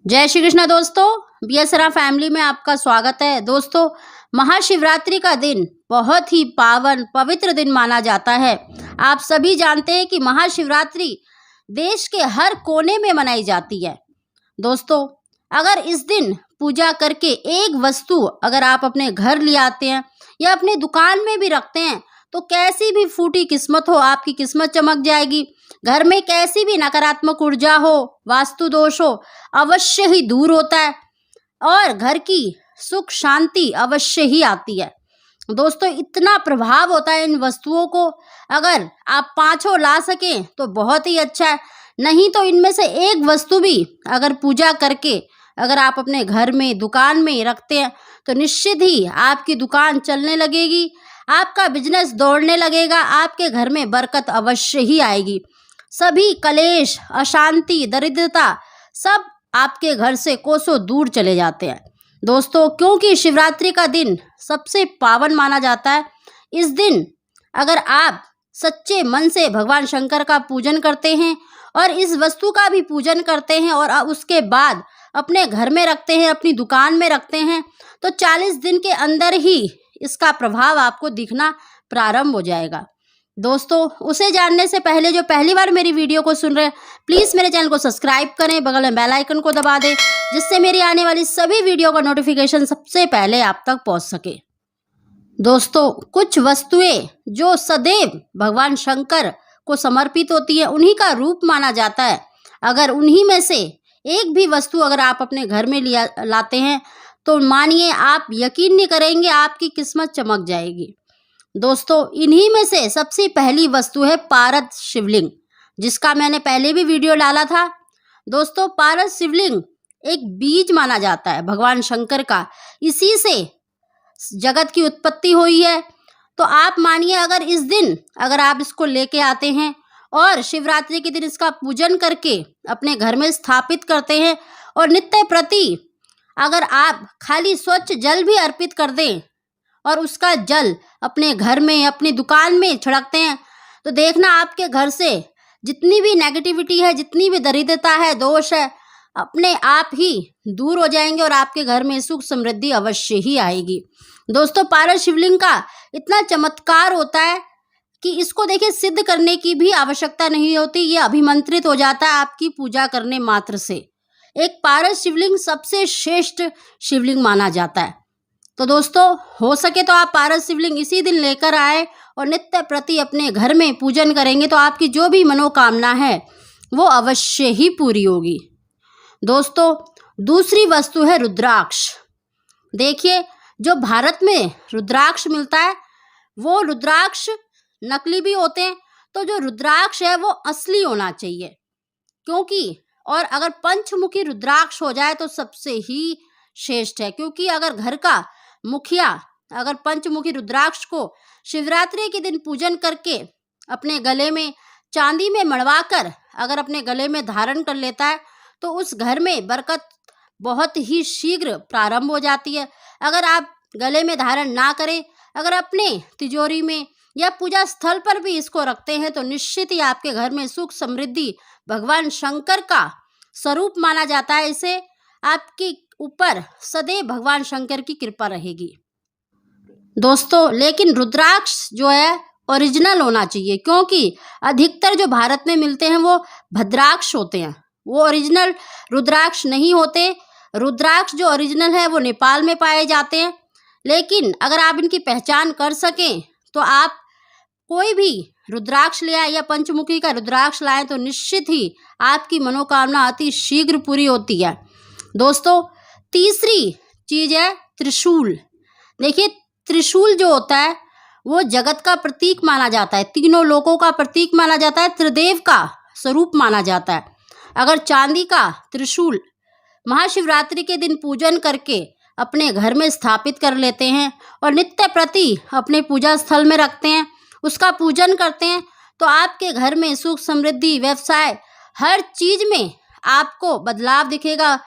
जय श्री कृष्ण दोस्तों, बीएसरा फैमिली में आपका स्वागत है। दोस्तों, महाशिवरात्रि का दिन बहुत ही पावन पवित्र दिन माना जाता है। आप सभी जानते हैं कि महाशिवरात्रि देश के हर कोने में मनाई जाती है। दोस्तों, अगर इस दिन पूजा करके एक वस्तु अगर आप अपने घर ले आते हैं या अपने दुकान में भी रखते हैं तो कैसी भी फूटी किस्मत हो, आपकी किस्मत चमक जाएगी। घर में कैसी भी नकारात्मक ऊर्जा हो, वास्तु दोष हो, अवश्य ही दूर होता है और घर की सुख शांति अवश्य ही आती है। दोस्तों, इतना प्रभाव होता है इन वस्तुओं को, अगर आप पांचों ला सकें तो बहुत ही अच्छा है। नहीं तो इनमें से एक वस्तु भी अगर पूजा करके अगर आप अपने घर में दुकान में रखते हैं तो निश्चित ही आपकी दुकान चलने लगेगी, आपका बिजनेस दौड़ने लगेगा, आपके घर में बरकत अवश्य ही आएगी। सभी कलेश, अशांति, दरिद्रता सब आपके घर से कोसों दूर चले जाते हैं। दोस्तों, क्योंकि शिवरात्रि का दिन सबसे पावन माना जाता है, इस दिन अगर आप सच्चे मन से भगवान शंकर का पूजन करते हैं और इस वस्तु का भी पूजन करते हैं और उसके बाद अपने घर में रखते हैं, अपनी दुकान में रखते हैं, तो 40 दिन के अंदर ही इसका प्रभाव आपको दिखना प्रारंभ हो जाएगा। दोस्तों, उसे जानने से पहले जो पहली बार मेरी वीडियो को सुन रहे हैं, प्लीज़ मेरे चैनल को सब्सक्राइब करें, बगल में बेल आइकन को दबा दें, जिससे मेरी आने वाली सभी वीडियो का नोटिफिकेशन सबसे पहले आप तक पहुंच सके। दोस्तों, कुछ वस्तुएं जो सदैव भगवान शंकर को समर्पित होती है, उन्हीं का रूप माना जाता है। अगर उन्हीं में से एक भी वस्तु अगर आप अपने घर में लाते हैं तो मानिए आप यकीन नहीं करेंगे, आपकी किस्मत चमक जाएगी। दोस्तों, इन्हीं में से सबसे पहली वस्तु है पारद शिवलिंग, जिसका मैंने पहले भी वीडियो डाला था। दोस्तों, पारद शिवलिंग एक बीज माना जाता है भगवान शंकर का, इसी से जगत की उत्पत्ति हुई है। तो आप मानिए अगर इस दिन अगर आप इसको लेके आते हैं और शिवरात्रि के दिन इसका पूजन करके अपने घर में स्थापित करते हैं और नित्य प्रति अगर आप खाली स्वच्छ जल भी अर्पित कर दें और उसका जल अपने घर में अपनी दुकान में छिड़कते हैं, तो देखना आपके घर से जितनी भी नेगेटिविटी है, जितनी भी दरिद्रता है, दोष है, अपने आप ही दूर हो जाएंगे और आपके घर में सुख समृद्धि अवश्य ही आएगी। दोस्तों, पारद शिवलिंग का इतना चमत्कार होता है कि इसको देखिए सिद्ध करने की भी आवश्यकता नहीं होती, ये अभिमंत्रित हो जाता है आपकी पूजा करने मात्र से। एक पारद शिवलिंग सबसे श्रेष्ठ शिवलिंग माना जाता है। तो दोस्तों, हो सके तो आप पारद शिवलिंग इसी दिन लेकर आए और नित्य प्रति अपने घर में पूजन करेंगे तो आपकी जो भी मनोकामना है वो अवश्य ही पूरी होगी। दोस्तों, दूसरी वस्तु है रुद्राक्ष। देखिए, जो भारत में रुद्राक्ष मिलता है वो रुद्राक्ष नकली भी होते हैं, तो जो रुद्राक्ष है वो असली होना चाहिए, क्योंकि और अगर पंचमुखी रुद्राक्ष हो जाए तो सबसे ही श्रेष्ठ है। क्योंकि अगर घर का मुखिया अगर पंचमुखी रुद्राक्ष को शिवरात्रि के दिन पूजन करके अपने गले में चांदी में मढ़वाकर अगर अपने गले में धारण कर लेता है तो उस घर में बरकत बहुत ही शीघ्र प्रारंभ हो जाती है। अगर आप गले में धारण ना करें, अगर अपने तिजोरी में या पूजा स्थल पर भी इसको रखते हैं तो निश्चित ही आपके घर में सुख समृद्धि भगवान शंकर का स्वरूप माना जाता है। इसे आपके ऊपर सदैव भगवान शंकर की कृपा रहेगी। दोस्तों, लेकिन रुद्राक्ष जो है ओरिजिनल होना चाहिए, क्योंकि अधिकतर जो भारत में मिलते हैं वो भद्राक्ष होते हैं, वो ओरिजिनल रुद्राक्ष नहीं होते। रुद्राक्ष जो ओरिजिनल है वो नेपाल में पाए जाते हैं। लेकिन अगर आप इनकी पहचान कर सकें तो आप कोई भी रुद्राक्ष ले आए या पंचमुखी का रुद्राक्ष लाएं तो निश्चित ही आपकी मनोकामना अति शीघ्र पूरी होती है। दोस्तों, तीसरी चीज है त्रिशूल। देखिए, त्रिशूल जो होता है वो जगत का प्रतीक माना जाता है, तीनों लोकों का प्रतीक माना जाता है, त्रिदेव का स्वरूप माना जाता है। अगर चांदी का त्रिशूल महाशिवरात्रि के दिन पूजन करके अपने घर में स्थापित कर लेते हैं और नित्य प्रति अपने पूजा स्थल में रखते हैं, उसका पूजन करते हैं, तो आपके घर में सुख समृद्धि, व्यवसाय, हर चीज में आपको बदलाव दिखेगा।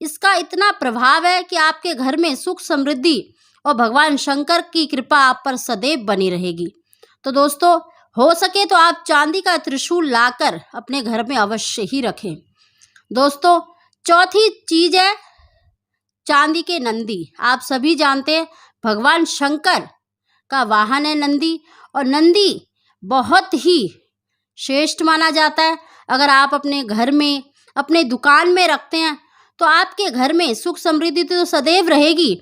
इसका इतना प्रभाव है कि आपके घर में सुख समृद्धि और भगवान शंकर की कृपा आप पर सदैव बनी रहेगी। तो दोस्तों, हो सके तो आप चांदी का त्रिशूल लाकर अपने घर में अवश्य ही रखें। दोस्तों, चौथी चीज है चांदी के नंदी। आप सभी जानते हैं भगवान शंकर का वाहन है नंदी, और नंदी बहुत ही श्रेष्ठ माना जाता है। अगर आप अपने घर में, अपने दुकान में रखते हैं तो आपके घर में सुख समृद्धि तो सदैव रहेगी।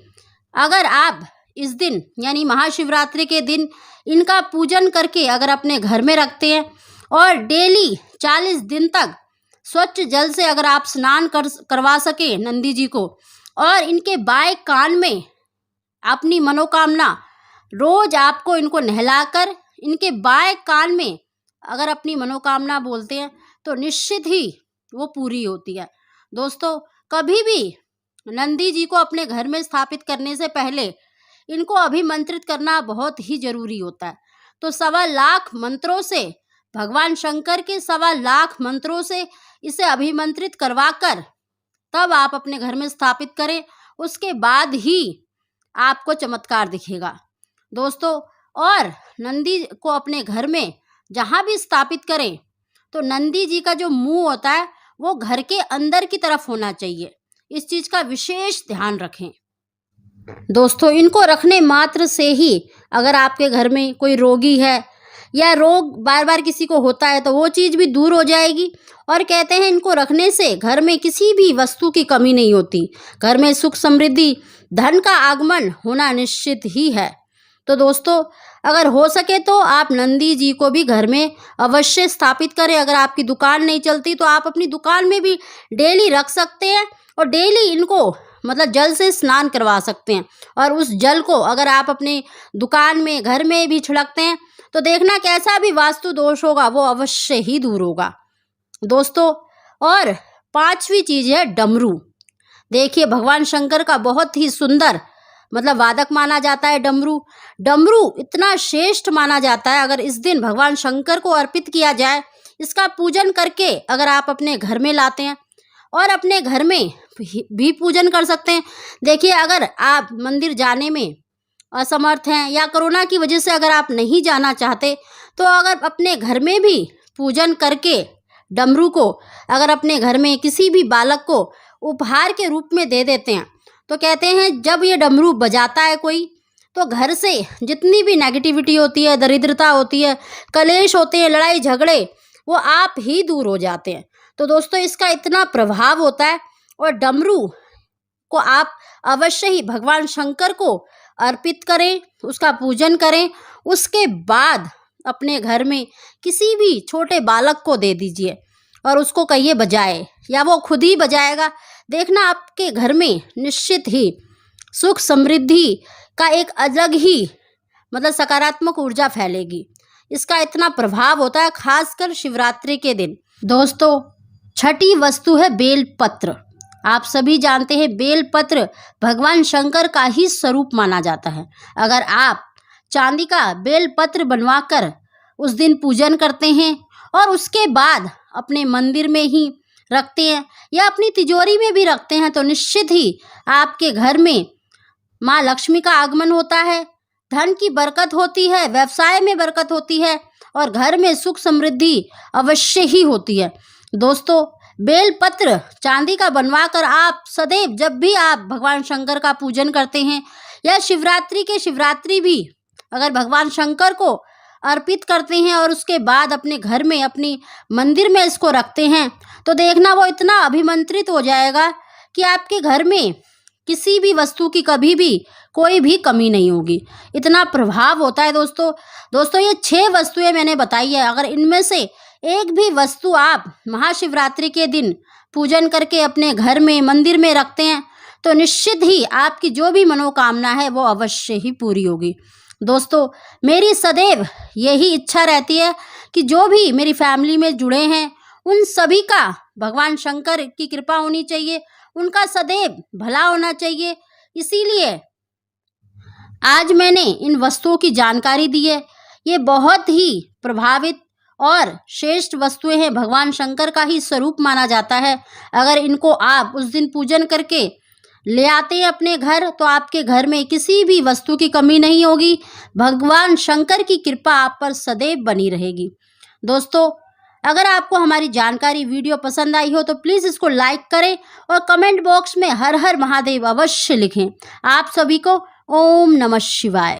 अगर आप इस दिन यानी महाशिवरात्रि के दिन इनका पूजन करके अगर अपने घर में रखते हैं और डेली 40 दिन तक स्वच्छ जल से अगर आप स्नान करवा सके नंदी जी को, और इनके बाएं कान में अपनी मनोकामना रोज आपको इनको नहलाकर इनके बाएं कान में अगर अपनी मनोकामना बोलते हैं तो निश्चित ही वो पूरी होती है। दोस्तों, कभी भी नंदी जी को अपने घर में स्थापित करने से पहले इनको अभिमंत्रित करना बहुत ही जरूरी होता है। तो 1.25 लाख मंत्रों से, भगवान शंकर के 1.25 लाख मंत्रों से इसे अभिमंत्रित करवाकर तब आप अपने घर में स्थापित करें, उसके बाद ही आपको चमत्कार दिखेगा दोस्तों। और नंदी को अपने घर में जहाँ भी स्थापित करें तो नंदी जी का जो मुंह होता है वो घर के अंदर की तरफ होना चाहिए। इस चीज का विशेष ध्यान रखें दोस्तों। इनको रखने मात्र से ही अगर आपके घर में कोई रोगी है या रोग बार बार किसी को होता है तो वो चीज़ भी दूर हो जाएगी। और कहते हैं इनको रखने से घर में किसी भी वस्तु की कमी नहीं होती, घर में सुख समृद्धि धन का आगमन होना निश्चित ही है। तो दोस्तों, अगर हो सके तो आप नंदी जी को भी घर में अवश्य स्थापित करें। अगर आपकी दुकान नहीं चलती तो आप अपनी दुकान में भी डेली रख सकते हैं और डेली इनको मतलब जल से स्नान करवा सकते हैं। और उस जल को अगर आप अपने दुकान में, घर में भी छिड़कते हैं तो देखना कैसा भी वास्तु दोष होगा वो अवश्य ही दूर होगा दोस्तों। और 5वीं चीज है डमरू। देखिए, भगवान शंकर का बहुत ही सुंदर मतलब वादक माना जाता है डमरू। डमरू इतना श्रेष्ठ माना जाता है, अगर इस दिन भगवान शंकर को अर्पित किया जाए, इसका पूजन करके अगर आप अपने घर में लाते हैं और अपने घर में भी पूजन कर सकते हैं। देखिए, अगर आप मंदिर जाने में असमर्थ हैं या कोरोना की वजह से अगर आप नहीं जाना चाहते तो अगर अपने घर में भी पूजन करके डमरू को अगर अपने घर में किसी भी बालक को उपहार के रूप में दे देते हैं तो कहते हैं जब ये डमरू बजाता है कोई तो घर से जितनी भी नेगेटिविटी होती है, दरिद्रता होती है, कलेश होते हैं, लड़ाई झगड़े, वो आप ही दूर हो जाते हैं। तो दोस्तों, इसका इतना प्रभाव होता है। और डमरू को आप अवश्य ही भगवान शंकर को अर्पित करें, उसका पूजन करें, उसके बाद अपने घर में किसी भी छोटे बालक को दे दीजिए और उसको कहिए बजाए, या वो खुद ही बजाएगा। देखना आपके घर में निश्चित ही सुख समृद्धि का एक अलग ही मतलब सकारात्मक ऊर्जा फैलेगी। इसका इतना प्रभाव होता है खासकर शिवरात्रि के दिन। दोस्तों, 6ठी वस्तु है बेलपत्र। आप सभी जानते हैं बेलपत्र भगवान शंकर का ही स्वरूप माना जाता है। अगर आप चांदी का बेलपत्र बनवाकर उस दिन पूजन करते हैं और उसके बाद अपने मंदिर में ही रखते हैं या अपनी तिजोरी में भी रखते हैं तो निश्चित ही आपके घर में माँ लक्ष्मी का आगमन होता है, धन की बरकत होती है, व्यवसाय में बरकत होती है और घर में सुख समृद्धि अवश्य ही होती है। दोस्तों, बेलपत्र चांदी का बनवाकर आप सदैव जब भी आप भगवान शंकर का पूजन करते हैं या शिवरात्रि भी अगर भगवान शंकर को अर्पित करते हैं और उसके बाद अपने घर में अपनी मंदिर में इसको रखते हैं तो देखना वो इतना अभिमंत्रित हो जाएगा कि आपके घर में किसी भी वस्तु की कभी भी कोई भी कमी नहीं होगी। इतना प्रभाव होता है दोस्तों ये 6 वस्तुएं मैंने बताई है। अगर इनमें से एक भी वस्तु आप महाशिवरात्रि के दिन पूजन करके अपने घर में, मंदिर में रखते हैं तो निश्चित ही आपकी जो भी मनोकामना है वो अवश्य ही पूरी होगी। दोस्तों, मेरी सदैव यही इच्छा रहती है कि जो भी मेरी फैमिली में जुड़े हैं उन सभी का भगवान शंकर की कृपा होनी चाहिए, उनका सदैव भला होना चाहिए। इसीलिए आज मैंने इन वस्तुओं की जानकारी दी है। ये बहुत ही प्रभावित और श्रेष्ठ वस्तुएं हैं, भगवान शंकर का ही स्वरूप माना जाता है। अगर इनको आप उस दिन पूजन करके ले आते हैं अपने घर तो आपके घर में किसी भी वस्तु की कमी नहीं होगी। भगवान शंकर की कृपा आप पर सदैव बनी रहेगी। दोस्तों, अगर आपको हमारी जानकारी वीडियो पसंद आई हो तो प्लीज़ इसको लाइक करें और कमेंट बॉक्स में हर हर महादेव अवश्य लिखें। आप सभी को ओम नमः शिवाय।